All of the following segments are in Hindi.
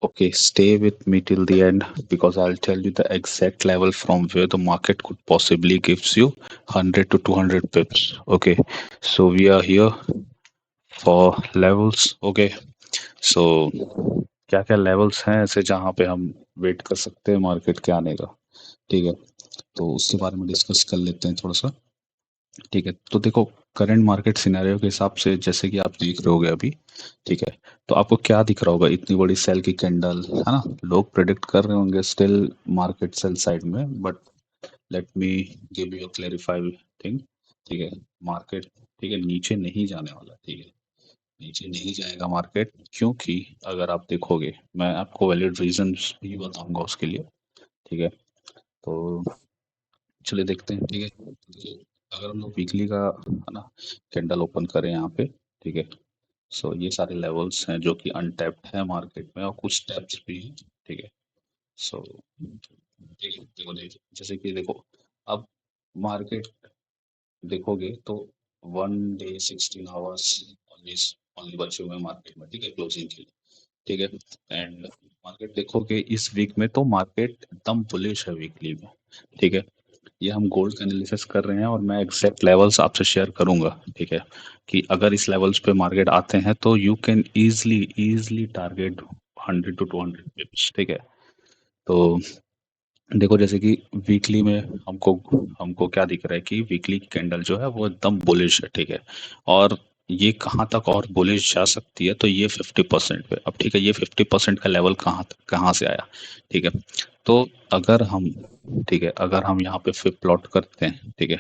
Okay, stay with me till the end because I'll tell you the exact level from where the market could possibly gives you 100 to 200 pips. Okay, so we are here for levels. Okay, so क्या क्या लेवल्स हैं ऐसे जहाँ पे हम वेट कर सकते हैं मार्केट के आने का। ठीक है, तो उसके बारे में डिस्कस कर लेते हैं थोड़ा सा। ठीक है, तो देखो करंट मार्केट सिनेरियो के हिसाब से जैसे कि आप देख रहे होगे अभी। ठीक है, तो आपको क्या दिख रहा होगा, इतनी बड़ी सेल की कैंडल है ना। लोग प्रेडिक्ट कर रहे होंगे स्टिल मार्केट सेल साइड में, but let me give you clarify thing. ठीक है, मार्केट ठीक है नीचे नहीं जाने वाला। ठीक है, नीचे नहीं जाएगा मार्केट, क्योंकि अगर आप देखोगे मैं आपको वैलिड रीजंस भी बताऊंगा उसके लिए। ठीक है, तो चलिए देखते हैं। ठीक है, तो अगर हम लोग वीकली का है ना कैंडल ओपन करें यहाँ पे। ठीक है, सो ये सारे लेवल्स हैं जो कि अनटैप्ड है मार्केट में और कुछ टैप्स भी हैं। ठीक है, सो ठीक है देखो जैसे कि देखो अब मार्केट देखोगे तो 1 डे 16 आवर्स ओनली ओनली बचे हुए हैं मार्केट में। ठीक है, क्लोजिंग के लिए। ठीक है, एंड मार्केट देखोगे इस वीक में तो मार्केट एकदम बुलिश है वीकली में। ठीक है, ये हम गोल्ड का एनालिसिस कर रहे हैं और मैं एग्जैक्ट लेवल्स आपसे शेयर करूंगा। ठीक है, कि अगर इस लेवल्स पे मार्केट आते हैं तो you can easily easily target 100 to 200 pips. ठीक है, तो देखो जैसे कि वीकली में हमको हमको क्या दिख रहा है कि वीकली कैंडल जो है वो एकदम बुलिश है। ठीक है, और ये कहाँ तक और बुलिश जा सकती है, तो ये 50% पे। अब ठीक है, ये 50% का लेवल कहाँ से आया। ठीक है, तो अगर हम ठीक है अगर हम यहाँ पे फिर प्लॉट करते हैं। ठीक है,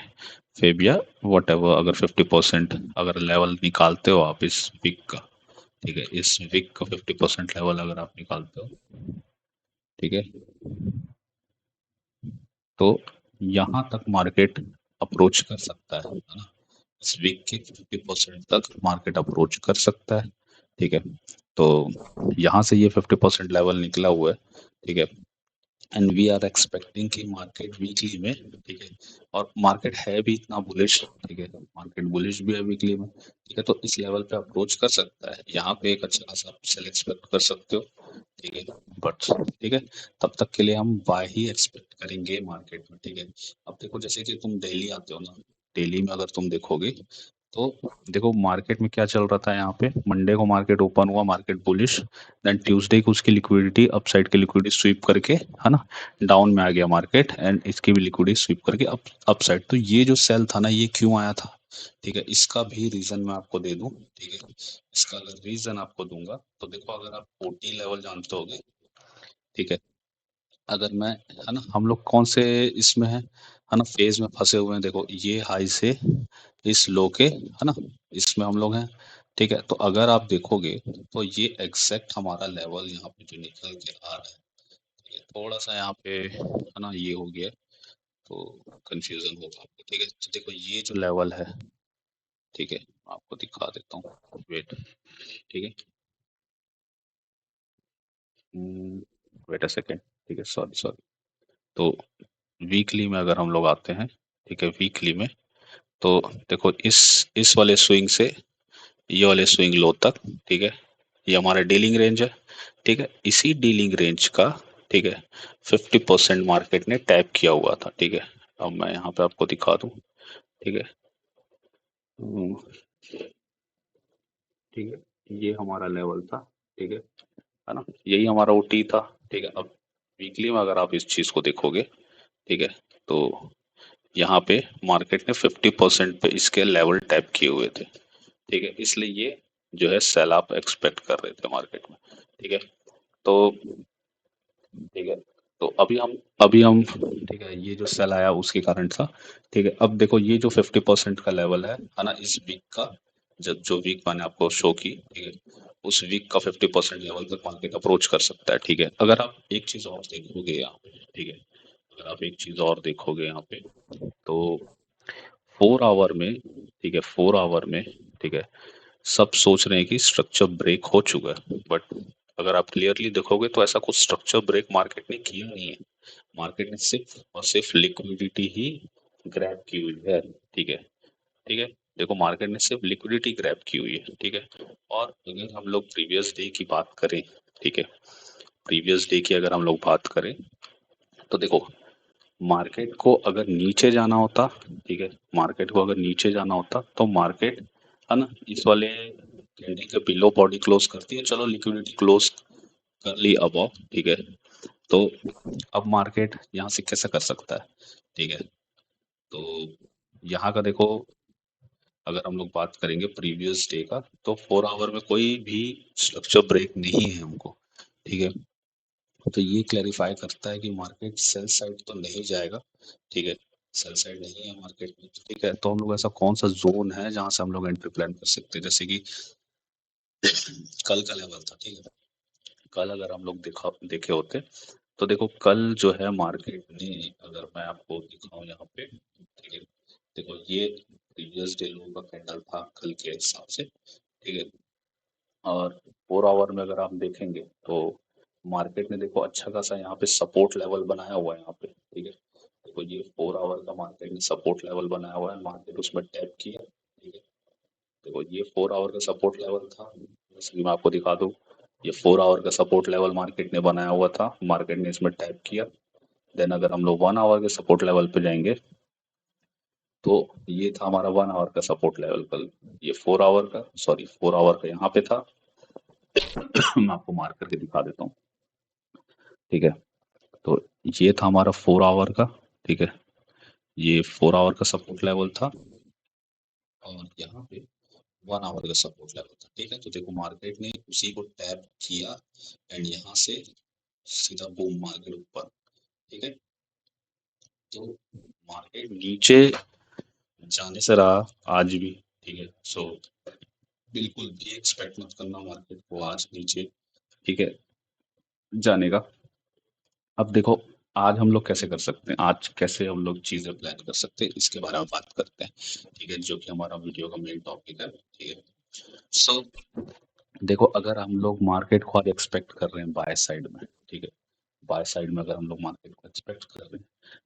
फिर या वट एवर, अगर 50% अगर लेवल निकालते हो आप इस वीक का। ठीक है, इस वीक का 50% लेवल अगर आप निकालते हो। ठीक है, तो यहाँ तक मार्केट अप्रोच कर सकता है ना। इस वीक के 50% तक मार्केट अप्रोच कर सकता है। ठीक है, तो यहाँ से ये 50% लेवल निकला हुआ है। ठीक है, एंड वी आर एक्सपेक्टिंग कि मार्केट वीकली में। ठीक है, और मार्केट है भी इतना बुलिश। ठीक है, मार्केट बुलिश भी है वीकली में। ठीक है, तो इस लेवल पे अप्रोच कर सकता है, यहाँ पे एक अच्छा खासा आप सेल एक्सपेक्ट कर सकते हो। ठीक है, बट ठीक है तब तक के लिए हम बाय ही एक्सपेक्ट करेंगे मार्केट में। ठीक है, अब देखो जैसे कि तुम डेली आते हो ना, डेली में अगर तुम देखोगे तो देखो मार्केट में क्या चल रहा था। यहाँ पे मंडे को मार्केट ओपन हुआ, मार्केट बुलिश। देन ट्यूसडे को उसकी लिक्विडिटी अपसाइड की लिक्विडिटी स्वीप करके है ना डाउन में आ गया मार्केट, एंड इसकी भी लिक्विडिटी स्वीप करके अपसाइड। तो ये जो सेल था ना, ये क्यों आया था। ठीक है, इसका भी रीजन मैं आपको दे दूं। ठीक है, इसका अगर रीजन आपको दूंगा तो देखो अगर आप ओटी लेवल जानते होगे। ठीक है, अगर मैं है ना हम लोग कौन से इसमें है ना फेज में फंसे हुए हैं। देखो ये हाई से इस लो के है ना इसमें हम लोग हैं। ठीक है, तो अगर आप देखोगे तो ये एग्जैक्ट हमारा लेवल यहाँ पे जो निकल के आ रहा है। ठीक है, थोड़ा सा यहाँ पे है ना ये हो गया, तो कंफ्यूजन होगा आपको। ठीक है, तो देखो ये जो लेवल है। ठीक है, मैं आपको दिखा देता हूँ, वेट। ठीक है, वेट अ सेकेंड। ठीक है, सॉरी सॉरी। तो वीकली में अगर हम लोग आते हैं। ठीक है, वीकली में तो देखो इस वाले स्विंग से ये वाले स्विंग लो तक। ठीक है, ये हमारा डीलिंग रेंज है। ठीक है, इसी डीलिंग रेंज का ठीक है 50% मार्केट ने टैप किया हुआ था। ठीक है, अब मैं यहाँ पे आपको दिखा दूँ। ठीक है, हम्म, ठीक है ये हमारा लेवल था। ठीक है ना, यही हमारा ओटी था। ठीक है, अब वीकली में अगर आप इस चीज को देखोगे। ठीक है, तो यहाँ पे मार्केट ने 50% पे इसके लेवल टैप किए हुए थे। ठीक है, इसलिए ये जो है सेल आप एक्सपेक्ट कर रहे थे मार्केट में। ठीक है, तो ठीक है, तो अभी हम ठीक है ये जो सेल आया उसके कारण था। ठीक है, अब देखो ये जो 50% का लेवल है ना इस वीक का, जब जो वीक मैंने आपको शो की। ठीक है, उस वीक का 50% लेवल तक मार्केट अप्रोच कर सकता है। ठीक है, अगर आप एक चीज और देखोगे यहाँ पे। ठीक है, अगर आप एक चीज और देखोगे यहाँ पे तो 4 आवर में। ठीक है, 4 आवर में। ठीक है, सब सोच रहे हैं कि स्ट्रक्चर ब्रेक हो चुका है, बट अगर आप क्लियरली देखोगे तो ऐसा कुछ स्ट्रक्चर ब्रेक मार्केट ने किया नहीं है। मार्केट ने सिर्फ और सिर्फ लिक्विडिटी ही ग्रैब की हुई है। ठीक है, ठीक है, देखो मार्केट ने सिर्फ लिक्विडिटी ग्रैब की हुई है। ठीक है, और अगर हम लोग प्रीवियस डे की बात करें। ठीक है, प्रीवियस डे की अगर हम लोग बात करें तो देखो, मार्केट को अगर नीचे जाना होता, ठीक है, मार्केट को अगर नीचे जाना होता तो मार्केट, है ना, इस वाले कैंडल के बिलो बॉडी क्लोज करती है। चलो लिक्विडिटी क्लोज कर ली अबव, ठीक है। तो अब मार्केट यहाँ से कैसे कर सकता है, ठीक है। तो यहाँ का देखो, अगर हम लोग बात करेंगे प्रीवियस डे का, तो 4 आवर में कोई भी स्ट्रक्चर ब्रेक नहीं है हमको, ठीक है। तो ये क्लैरिफाई करता है कि मार्केट सेल साइड तो नहीं जाएगा, ठीक है, सेल साइड नहीं है मार्केट में, ठीक है। तो हम लोग ऐसा कौन सा जोन है जहां से हम लोग एंट्री प्लान कर सकते हैं, जैसे कि कल का लेवल था, ठीक है। कल अगर हम लोग देखे होते, तो देखो कल जो है मार्केट ने, अगर मैं आपको दिखाऊं यहाँ पे, ठीक है, देखो ये प्रीवियस डे लो का कैंडल था कल के हिसाब से, ठीक है। और 4 आवर में अगर आप देखेंगे तो मार्केट ने देखो अच्छा खासा यहाँ पे सपोर्ट लेवल बनाया हुआ है यहाँ पे, ठीक है। देखो ये 4 आवर का मार्केट ने सपोर्ट लेवल बनाया हुआ है, मार्केट उसमें टैप किया, ठीक है। देखो ये 4 आवर का सपोर्ट लेवल था, जैसे कि मैं आपको दिखा दूं, ये 4 आवर का सपोर्ट लेवल मार्केट ने बनाया हुआ था, मार्केट ने इसमें टैप किया। देन अगर हम लोग 1 आवर के सपोर्ट लेवल पे जाएंगे, तो ये था हमारा 1 आवर का सपोर्ट लेवल कल, ये 4 आवर का, सॉरी 4 आवर का यहाँ पे था। मैं आपको मार्क करके दिखा देता हूँ, ठीक है। तो ये था हमारा 4 आवर का, ठीक है, ये 4 आवर का सपोर्ट लेवल था, और यहाँ पे 1 आवर का सपोर्ट लेवल था, ठीक है। तो देखो मार्केट ने उसी को टैप किया, एंड यहाँ से सीधा बूम मार्केट ऊपर, ठीक है। तो मार्केट नीचे जाने से रहा आज भी, ठीक है। सो बिल्कुल भी एक्सपेक्ट मत करना मार्केट को आज नीचे, ठीक है, जाने का। अब देखो आज हम लोग कैसे कर सकते हैं, आज कैसे हम लोग चीजें प्लान कर सकते हैं, इसके बारे में बात करते हैं, ठीक है, जो कि हमारा वीडियो का मेन टॉपिक है, ठीक है। सो देखो अगर हम लोग मार्केट को आज एक्सपेक्ट कर रहे हैं बाय साइड में, ठीक है, बाय साइड में अगर हम लोग मार्केट को एक्सपेक्ट कर रहे हैं,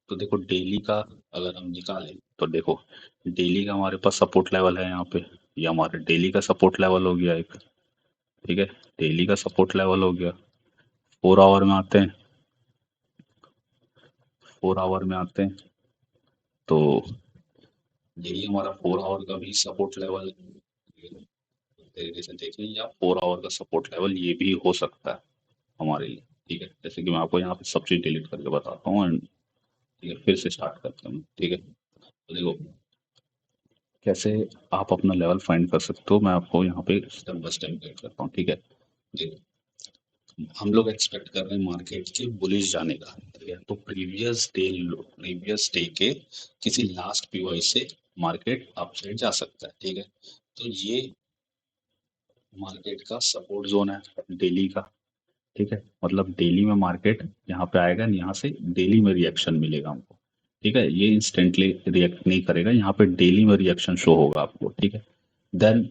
तो देखो डेली का अगर हम निकालें, तो देखो डेली का हमारे पास सपोर्ट लेवल है यहाँ पे, ये हमारे डेली का सपोर्ट लेवल हो गया एक, ठीक है, डेली का सपोर्ट लेवल हो गया। 4 आवर में आते हैं, 4 आवर में आते हैं, तो यही हमारा 4 आवर का भी सपोर्ट लेवल तरीके से देखें, या 4 आवर का सपोर्ट लेवल ये भी हो सकता है हमारे लिए, ठीक है। जैसे कि मैं आपको यहाँ पे सब चीज डिलीट करके बताता हूँ, एंड ठीक है फिर से स्टार्ट करते हैं, ठीक है। तो देखो कैसे आप अपना लेवल फाइंड कर सकते हो, मैं आपको यहाँ पे स्टेप बाय स्टेप गाइड करता हूँ, ठीक है। देखो हम लोग एक्सपेक्ट कर रहे हैं मार्केट के बुलिश जाने का, ठीक है। तो प्रीवियस डे के किसी लास्ट पीवाई से मार्केट अपसाइड जा सकता है, ठीक है। तो ये मार्केट का सपोर्ट जोन है डेली का, ठीक है। मतलब डेली में मार्केट यहाँ पे आएगा, यहाँ से डेली में रिएक्शन मिलेगा हमको, ठीक है। ये इंस्टेंटली रिएक्ट नहीं करेगा, यहाँ पे डेली में रिएक्शन शो होगा आपको, ठीक है। देन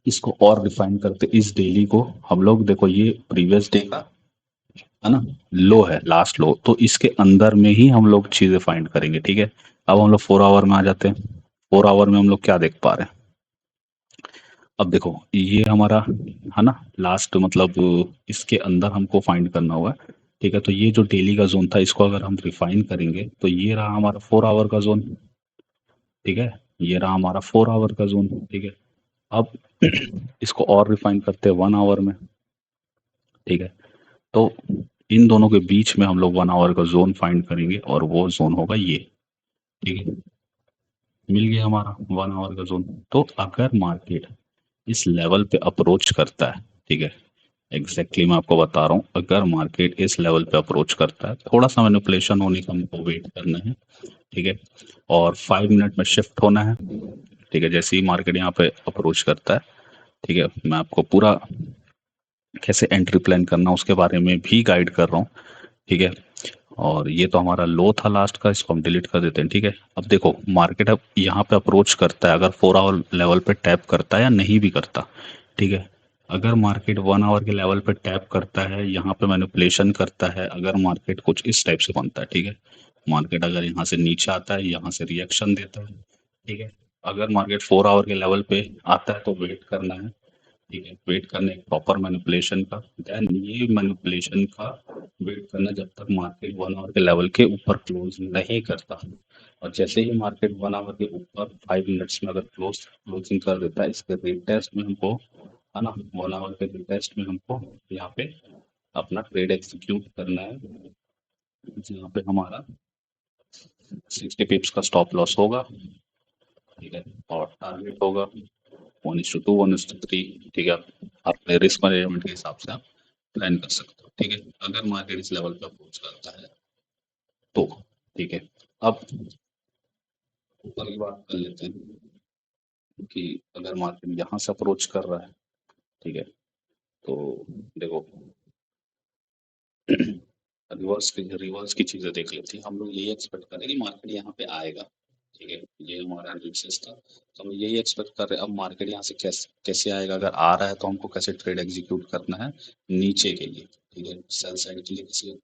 इसको और रिफाइन करते इस डेली को हम लोग, देखो ये प्रीवियस डे का है ना, लो है, लास्ट लो, तो इसके अंदर में ही हम लोग चीजें फाइंड करेंगे, ठीक है। अब हम लोग 4 आवर में आ जाते हैं, 4 आवर में हम लोग क्या देख पा रहे हैं। अब देखो ये हमारा है ना लास्ट, मतलब इसके अंदर हमको फाइंड करना हुआ है, ठीक है। तो ये जो डेली का जोन था, इसको अगर हम रिफाइन करेंगे, तो ये रहा हमारा 4 आवर का जोन, ठीक है। ये रहा हमारा 4 आवर का जोन, ठीक है। अब इसको और रिफाइन करते हैं 1 आवर में, ठीक है। तो इन दोनों के बीच में हम लोग 1 आवर का जोन फाइंड करेंगे, और वो जोन होगा ये, ठीक है। मिल गया हमारा 1 आवर का जोन। तो अगर मार्केट इस लेवल पे अप्रोच करता है, ठीक है, एग्जैक्टली मैं आपको बता रहा हूँ, अगर मार्केट इस लेवल पे अप्रोच करता है, थोड़ा सा मैनिपुलेशन होने का हमको वेट करना है, ठीक है। और 5 मिनट में शिफ्ट होना है, ठीक है। जैसे ही मार्केट यहाँ पे अप्रोच करता है, ठीक है, मैं आपको पूरा कैसे एंट्री प्लान करना उसके बारे में भी गाइड कर रहा हूँ, ठीक है। और ये तो हमारा लो था लास्ट का, इसको हम डिलीट कर देते हैं, ठीक है। अब देखो मार्केट अब यहाँ पे अप्रोच करता है, अगर 4 आवर लेवल पे टैप करता है या नहीं भी करता, ठीक है। अगर मार्केट 1 आवर के लेवल पे टैप करता है, यहाँ पे मैनिपुलेशन करता है, अगर मार्केट कुछ इस टाइप से बनता है, ठीक है, मार्केट अगर यहाँ से नीचे आता है, यहाँ से रिएक्शन देता है, ठीक है। अगर मार्केट 4 आवर के लेवल पे आता है तो वेट करना है, ठीक है, वेट करना एक प्रॉपर मैनिपुलेशन का, देन ये मैनिपुलेशन का वेट करना जब तक मार्केट 1 आवर के लेवल के ऊपर क्लोज नहीं करता। और जैसे ही मार्केट 1 आवर के ऊपर 5 मिनट्स में अगर क्लोजिंग कर देता है, इसके रीटेस्ट में हमको, है ना, 1 आवर के रीटेस्ट में हमको यहाँ पे अपना ट्रेड एग्जीक्यूट करना है, जहाँ पे हमारा 60 पिप्स का स्टॉप लॉस होगा। ठीक है, और टारगेट होगा 1:2 1:3। ठीक है, अपने रिस्क मैनेजमेंट के हिसाब से आप प्लान कर सकते हो। ठीक है, अगर मार्केट इस लेवल पे अप्रोच करता है तो। ठीक है, अब ऊपर की बात कर लेते हैं कि अगर मार्केट यहाँ से अप्रोच कर रहा है, ठीक है, तो देखो रिवर्स की चीजें देख लेते हैं। हम लोग यही एक्सपेक्ट कर रहे हैं कि मार्केट यहाँ पे आएगा। ठीक है, ये हमारा एनालिसिस था, तो हम यही एक्सपेक्ट कर रहे हैं। अब मार्केट यहाँ से कैसे कैसे आएगा, अगर आ रहा है तो हमको कैसे ट्रेड एग्जीक्यूट करना है नीचे के लिए। ठीक है, सेल साइड के लिए कैसे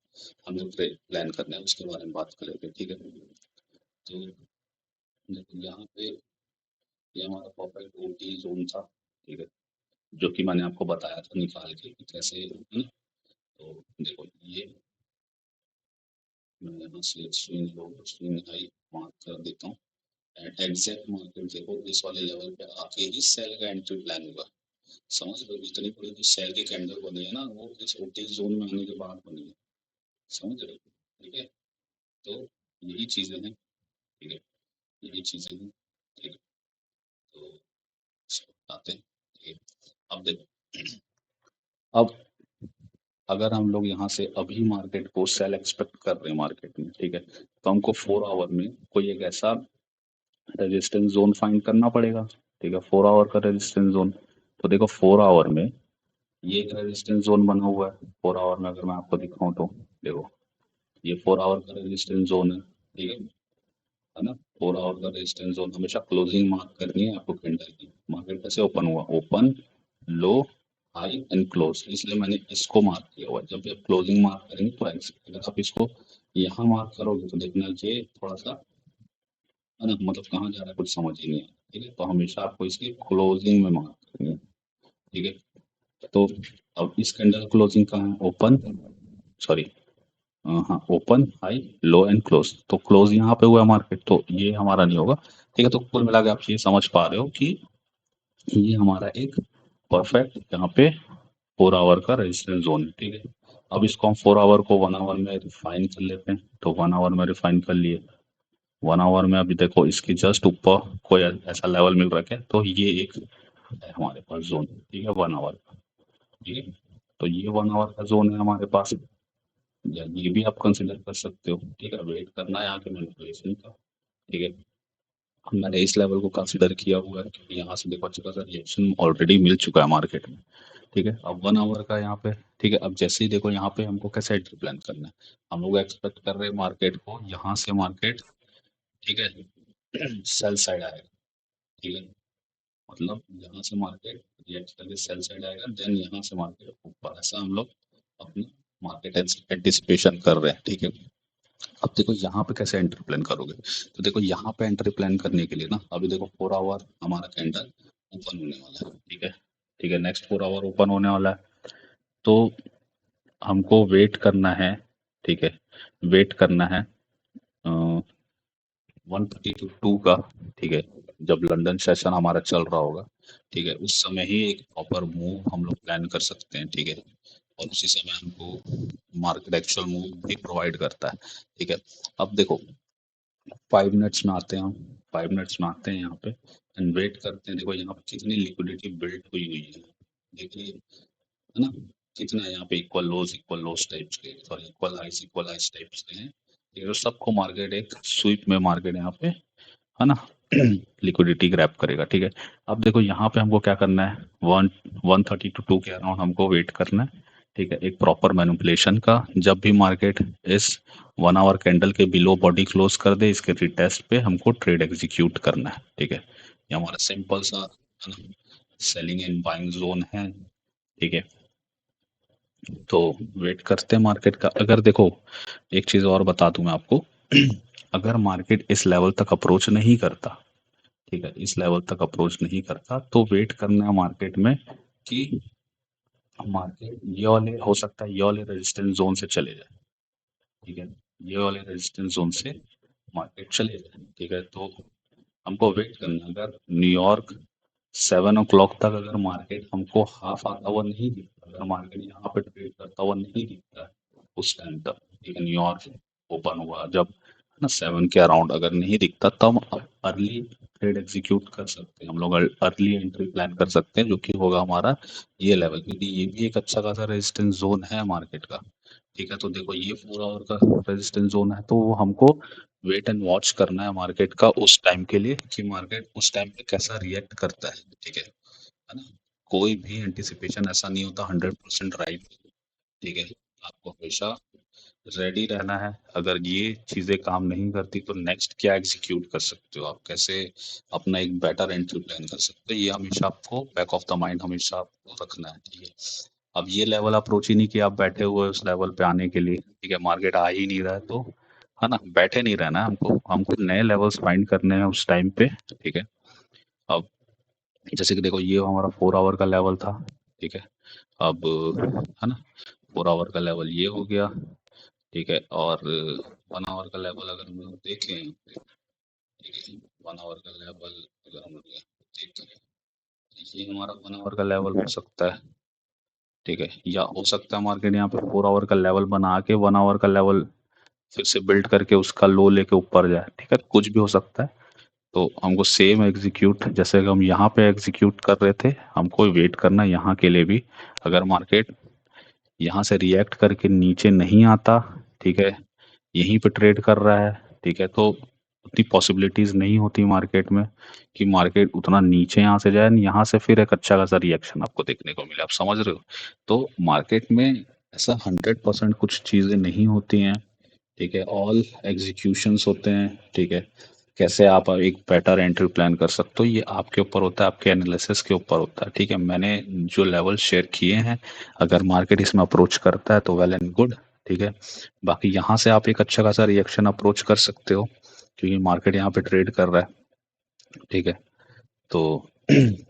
हम लोग ट्रेड प्लान करना है उसके बारे में बात कर लेते हैं। ठीक है, तो देखो यहाँ पे ये हमारा परफेक्ट ओटी जोन था। ठीक है, जो कि मैंने आपको बताया था निकाल के कि कैसे, है ना। तो देखो ये मैं यहाँ से swing low swing high mark कर देता हूँ। एट एग्जैक्ट मार्केट देखो इस वाले लेवल पे आके ही सेल का एंट्री प्लान होगा। समझ लो, इतनी बड़ी जो सेल की कैंडल बनी है ना, वो इस ओटी जोन में आने के बाद बनी है। समझ रहे हो? ठीक है, तो यही चीजें हैं। ठीक है, यही चीजें हैं। ठीक है, तो इसको आते हैं। ठीक है, अब देखो, अब अगर हम लोग यहाँ से अभी मार्केट को सेल एक्सपेक्ट कर रहे हैं मार्केट में, ठीक है, तो हमको 4 आवर में कोई एक ऐसा रेजिस्टेंस जोन फाइंड करना पड़ेगा। ठीक है, 4 आवर का रेजिस्टेंस जोन। तो देखो 4 आवर में ये एक रेजिस्टेंस जोन बना हुआ है। 4 आवर में अगर मैं आपको दिखाऊं तो देखो ये 4 आवर का रेजिस्टेंस जोन है। ठीक है ना। 4 आवर का रेजिस्टेंस जोन हमेशा क्लोजिंग मार्क करनी है आपको कैंडल की। मार्केट कैसे ओपन हुआ, open, low, high and close, इसलिए मैंने इसको मार्क किया हुआ है। जब भी आप क्लोजिंग मार्क करेंगे तो अगर आप इसको यहाँ मार्क करोगे तो देखना ये थोड़ा सा, है ना, मतलब कहाँ जा रहा है कुछ समझ ही नहीं आया। ठीक है, तो हमेशा आपको इसकी क्लोजिंग में मार्क करनी है। ठीक है, तो अब इस कैंडल क्लोजिंग कहाँ है, ओपन, सॉरी, हाँ, open, high, low and close. तो क्लोज यहाँ पे हुआ मार्केट, तो ये हमारा नहीं होगा। ठीक है, तो कुल मिला के आप ये समझ पा रहे हो कि ये हमारा एक परफेक्ट यहाँ पे 4 आवर का रेजिस्टेंस जोन है। ठीक है, अब इसको हम 4 आवर को 1 आवर में रिफाइन कर लेते हैं। तो 1 आवर में रिफाइन कर लिए। 1 आवर में अभी देखो इसकी जस्ट ऊपर कोई ऐसा लेवल मिल रखा है, तो ये एक है हमारे पास जोन। ठीक है, 1 आवर का। ठीक है, तो ये 1 आवर का जोन है हमारे पास, या ये भी आप कंसिडर कर सकते हो। ठीक है, वेट करना है आगे मैनिपुलेशन का। ठीक है, मैंने इस लेवल को कंसिडर किया हुआ है क्योंकि यहाँ से देखो अच्छा खासा रिएक्शन ऑलरेडी मिल चुका है मार्केट में। ठीक है, अब 1 आवर का यहाँ पे। ठीक है, अब जैसे ही देखो यहाँ पे हमको कैसे एंट्री प्लान करना है। हम लोग एक्सपेक्ट कर रहे हैं मार्केट को यहाँ से मार्केट, ठीक है, सेल साइड आएगा। ठीक है, मतलब यहाँ से मार्केट रिएक्ट करके सेल साइड आएगा, देन यहाँ से मार्केट ऊपर, ऐसा हम लोग अपनी मार्केट एंटिसिपेशन कर रहे हैं। ठीक है, अब देखो यहाँ पे कैसे एंट्री प्लान करोगे। तो देखो यहाँ पे एंट्री प्लान करने के लिए ना, अभी देखो 4 आवर हमारा कैंडल ओपन होने वाला है। ठीक है, ठीक है, नेक्स्ट 4 आवर ओपन होने वाला है, तो हमको वेट करना है। ठीक है, वेट करना है 1:32 का। ठीक है, जब लंदन सेशन हमारा चल रहा होगा, ठीक है, उस समय ही एक प्रॉपर मूव हम लोग प्लान कर सकते हैं। ठीक है, और उसी समय हमको मार्केट एक्चुअल मूव भी प्रोवाइड करता है। ठीक है, अब देखो 5 मिनट्स में आते हैं हम, 5 मिनट्स में आते हैं यहाँ पे एंड वेट करते हैं। देखो यहाँ पे कितनी लिक्विडिटी बिल्ड हुई हुई है, देखिए, है ना, कितना है यहाँ पे इक्वल लोस टाइप्स के, सॉरी इक्वल हाइस टाइप्स के हैं। ये तो सबको मार्केट एक स्वीप में मार्केट यहाँ पे, है ना, लिक्विडिटी ग्रैब करेगा। ठीक है, अब देखो यहाँ पे हमको क्या करना है, 1:32 के अराउंड हमको वेट करना है। ठीक है, एक प्रॉपर मैनिपुलेशन का, जब भी मार्केट इस 1 आवर कैंडल के बिलो बॉडी क्लोज कर दे, इसके रिटेस्ट पे हमको ट्रेड एग्जीक्यूट करना है। ठीक है, ये हमारा सिंपल सा, है ना, सेलिंग एंड बाइंग जोन है। ठीक है, तो वेट करते हैं मार्केट का। अगर देखो एक चीज और बता दूं मैं आपको, अगर मार्केट इस लेवल तक अप्रोच नहीं करता, ठीक है, इस लेवल तक अप्रोच नहीं करता, तो वेट करना है मार्केट में कि मार्केट ये वाले हो सकता है ये वाले रेजिस्टेंस जोन से चले जाए, ठीक है, ये वाले रेजिस्टेंस जोन से मार्केट चले जाए, ठीक है। तो हमको वेट करना है। अगर न्यूयॉर्क 7 o'clock तक अगर मार्केट हमको हाफ आता हुआ नहीं दिखता, अगर मार्केट यहाँ पे ट्रेड करता हुआ नहीं दिखता है उस टाइम तक, ठीक है, न्यूयॉर्क ओपन हुआ जब, है ना, 7 के अराउंड अगर नहीं दिखता तब हम अर्ली ट्रेड एग्जीक्यूट कर सकते हैं, हम लोग अर्ली एंट्री प्लान कर सकते हैं, जो कि होगा हमारा ये लेवल, क्योंकि ये भी एक अच्छा खासा रेजिस्टेंस जोन है मार्केट का, ठीक है। तो देखो ये 4 आवर का रेजिस्टेंस जोन है, तो वो हमको वेट एंड वॉच करना है मार्केट का उस टाइम के लिए कि मार्केट उस टाइम पे कैसा रिएक्ट करता है, ठीक है ना। कोई भी एंटिसिपेशन ऐसा नहीं होता 100% राइट, ठीक है। आपको हमेशा रेडी रहना है। अगर ये चीजें काम नहीं करती तो नेक्स्ट क्या एग्जीक्यूट कर सकते हो आप, कैसे अपना एक बेटर एंट्री प्लान कर सकते हो, ये हमेशा आपको बैक ऑफ द माइंड हमेशा आपको रखना है, ठीक है। अब ये लेवल अप्रोच ही नहीं कि आप बैठे हुए हो उस लेवल पे आने के लिए, ठीक है, मार्केट आ ही नहीं रहा है तो, है ना, बैठे नहीं रहना है हमको, हमको नए लेवल्स फाइंड करने हैं उस टाइम पे, ठीक है। अब जैसे कि देखो ये हमारा 4 आवर का लेवल था, ठीक है। अब, है ना, 4 आवर का लेवल ये हो गया, ठीक है। और 1 आवर का लेवल अगर हम लोग देखें, ठीक है, 1 आवर का लेवल अगर हम लोग देखें, ये हमारा 1 आवर का लेवल हो सकता है, ठीक है, या हो सकता है मार्केट यहाँ पे 4 आवर का लेवल बना के 1 आवर का लेवल फिर से बिल्ड करके उसका लो लेके ऊपर जाए, ठीक है, कुछ भी हो सकता है। तो हमको सेम एग्जीक्यूट जैसे कि हम यहाँ पे एग्जीक्यूट कर रहे थे, हमको वेट करना है यहाँ के लिए भी। अगर मार्केट यहाँ से रिएक्ट करके नीचे नहीं आता, ठीक है, यहीं पे ट्रेड कर रहा है, ठीक है, तो उतनी पॉसिबिलिटीज नहीं होती मार्केट में कि मार्केट उतना नीचे यहाँ से जाए, यहाँ से फिर एक अच्छा खासा रिएक्शन आपको देखने को मिले, आप समझ रहे हो। तो मार्केट में ऐसा 100% कुछ चीजें नहीं होती हैं, ठीक है, ऑल एग्जीक्यूशंस होते हैं, ठीक है। कैसे आप एक बेटर एंट्री प्लान कर सकते हो ये आपके ऊपर होता है, आपके एनालिसिस के ऊपर होता है, ठीक है। मैंने जो लेवल शेयर किए हैं, अगर मार्केट इसमें अप्रोच करता है तो वेल एंड गुड, ठीक है। बाकी यहाँ से आप एक अच्छा खासा रिएक्शन अप्रोच कर सकते हो क्योंकि मार्केट यहाँ पे ट्रेड कर रहा है, ठीक है। तो